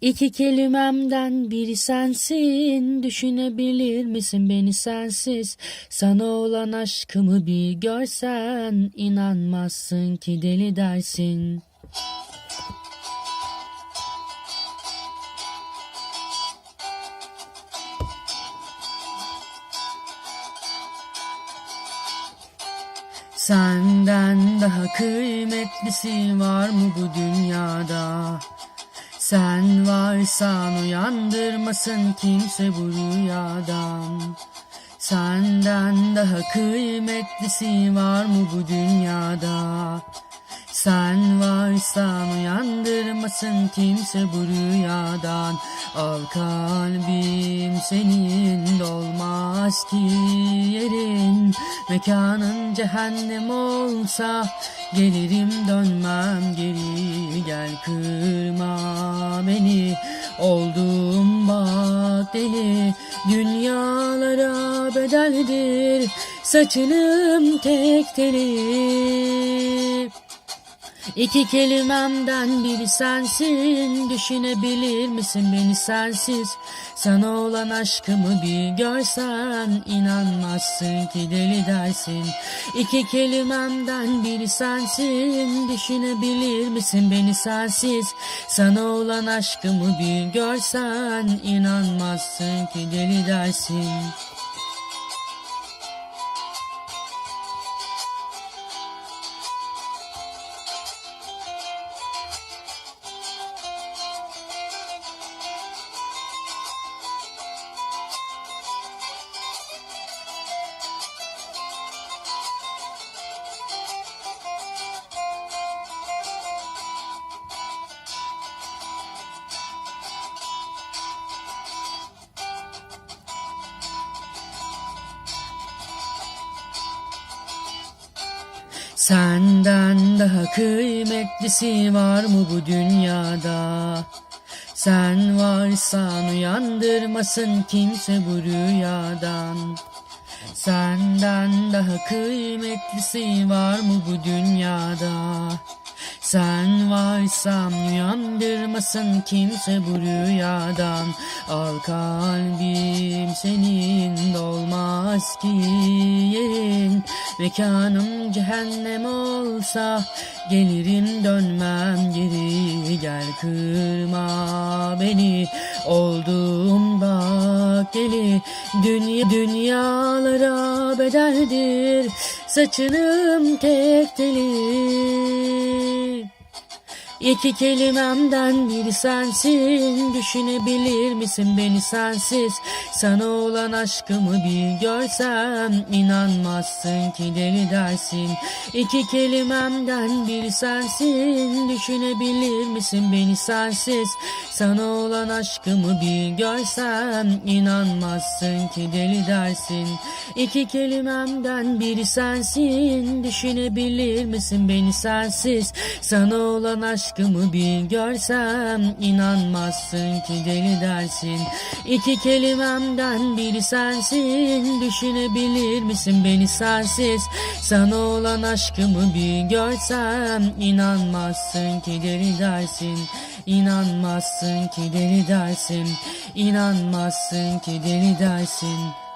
İki kelimemden biri sensin, düşünebilir misin beni sensiz? Sana olan aşkımı bir görsen, inanmazsın ki deli dersin. Senden daha kıymetlisi var mı bu dünyada? Sen varsan uyandırmasın kimse bu rüyadan. Senden daha kıymetlisi var mı bu dünyada? Sen varsan uyandırmasın kimse bu rüyadan. Al kalbim senin dolmaz ki yerin. Mekanın cehennem olsa gelirim dönmem geri. Gel kırma beni, oldum bak deli. Dünyalara bedeldir saçınım tek teli. İki kelimemden biri sensin, düşünebilir misin beni sensiz? Sana olan aşkımı bir görsen, inanmazsın ki deli dersin. İki kelimemden biri sensin, düşünebilir misin beni sensiz? Sana olan aşkımı bir görsen, inanmazsın ki deli dersin. Senden daha kıymetlisi var mı bu dünyada? Sen varsan uyandırmasın kimse bu rüyadan. Senden daha kıymetlisi var mı bu dünyada? Sen varsan uyandırmasın kimse bu rüyadan. Al kalbim senin dolmaz ki yerin. Mekanım cehennem olsa gelirim dönmem geri. Gel kırma beni, oldum bak deli. Dünyalara bedeldir saçınım tek teli. İki kelimemden biri sensin, düşünebilir misin beni sensiz? Sana olan aşkımı bir görsem, inanmazsın ki deli dersin. İki kelimemden biri sensin, düşünebilir misin beni sensiz? Sana olan aşkımı bir görsem, inanmazsın ki deli dersin. İki kelimemden biri sensin, düşünebilir misin beni sensiz? Sana olan aşkımı bir görsem, inanmazsın ki deli dersin. İki kelimemden biri sensin, düşünebilir misin beni sensiz? Sana olan aşkımı bir görsem, inanmazsın ki deli dersin. İnanmazsın ki deli dersin. İnanmazsın ki deli dersin.